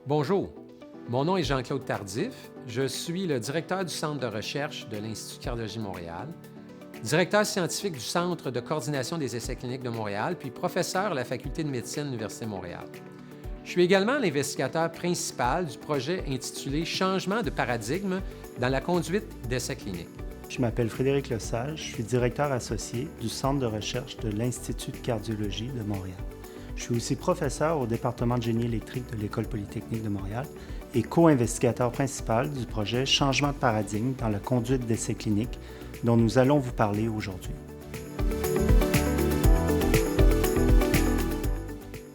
Bonjour, mon nom est Jean-Claude Tardif. Je suis le directeur du Centre de recherche de l'Institut de cardiologie Montréal, directeur scientifique du Centre de coordination des essais cliniques de Montréal, puis professeur à la Faculté de médecine de l'Université de Montréal. Je suis également l'investigateur principal du projet intitulé « Changement de paradigme dans la conduite d'essais cliniques ». Je m'appelle Frédéric Lesage, je suis directeur associé du Centre de recherche de l'Institut de cardiologie de Montréal. Je suis aussi professeur au département de génie électrique de l'École polytechnique de Montréal et co-investigateur principal du projet Changement de paradigme dans la conduite d'essais cliniques dont nous allons vous parler aujourd'hui.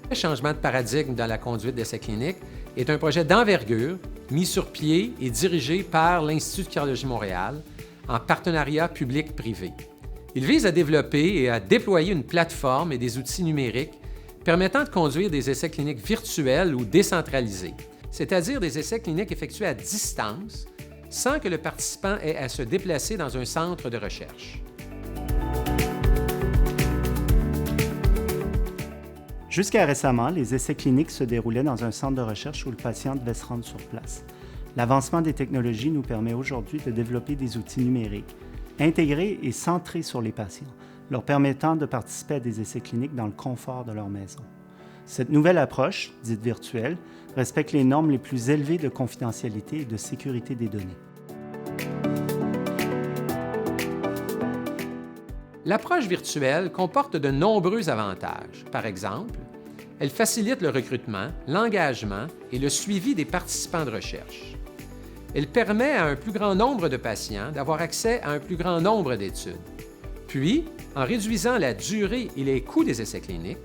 Le changement de paradigme dans la conduite d'essais cliniques est un projet d'envergure mis sur pied et dirigé par l'Institut de cardiologie Montréal en partenariat public-privé. Il vise à développer et à déployer une plateforme et des outils numériques permettant de conduire des essais cliniques virtuels ou décentralisés, c'est-à-dire des essais cliniques effectués à distance sans que le participant ait à se déplacer dans un centre de recherche. Jusqu'à récemment, les essais cliniques se déroulaient dans un centre de recherche où le patient devait se rendre sur place. L'avancement des technologies nous permet aujourd'hui de développer des outils numériques, intégrés et centrés sur les patients, leur permettant de participer à des essais cliniques dans le confort de leur maison. Cette nouvelle approche, dite virtuelle, respecte les normes les plus élevées de confidentialité et de sécurité des données. L'approche virtuelle comporte de nombreux avantages. Par exemple, elle facilite le recrutement, l'engagement et le suivi des participants de recherche. Elle permet à un plus grand nombre de patients d'avoir accès à un plus grand nombre d'études. Puis, en réduisant la durée et les coûts des essais cliniques,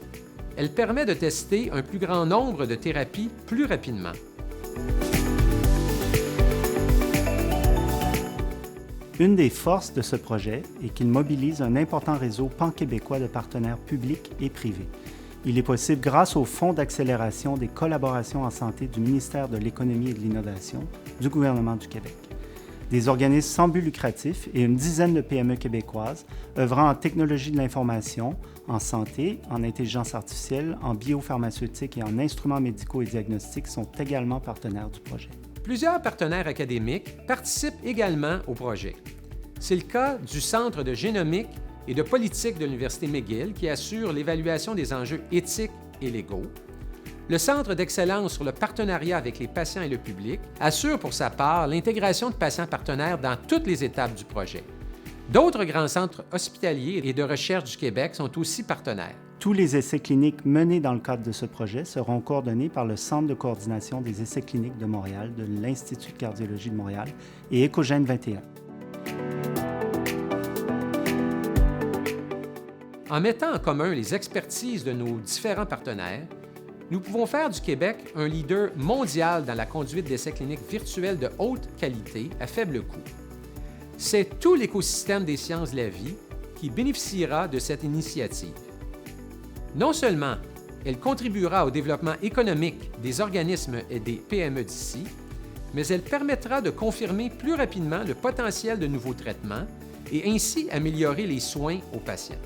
elle permet de tester un plus grand nombre de thérapies plus rapidement. Une des forces de ce projet est qu'il mobilise un important réseau pan-québécois de partenaires publics et privés. Il est possible grâce au Fonds d'accélération des collaborations en santé du ministère de l'Économie et de l'Innovation du gouvernement du Québec. Des organismes sans but lucratif et une dizaine de PME québécoises œuvrant en technologie de l'information, en santé, en intelligence artificielle, en biopharmaceutique et en instruments médicaux et diagnostiques sont également partenaires du projet. Plusieurs partenaires académiques participent également au projet. C'est le cas du Centre de génomique et de politique de l'Université McGill qui assure l'évaluation des enjeux éthiques et légaux. Le Centre d'excellence sur le partenariat avec les patients et le public assure pour sa part l'intégration de patients partenaires dans toutes les étapes du projet. D'autres grands centres hospitaliers et de recherche du Québec sont aussi partenaires. Tous les essais cliniques menés dans le cadre de ce projet seront coordonnés par le Centre de coordination des essais cliniques de Montréal, de l'Institut de cardiologie de Montréal et Écogène 21. En mettant en commun les expertises de nos différents partenaires, nous pouvons faire du Québec un leader mondial dans la conduite d'essais cliniques virtuels de haute qualité à faible coût. C'est tout l'écosystème des sciences de la vie qui bénéficiera de cette initiative. Non seulement elle contribuera au développement économique des organismes et des PME d'ici, mais elle permettra de confirmer plus rapidement le potentiel de nouveaux traitements et ainsi améliorer les soins aux patients.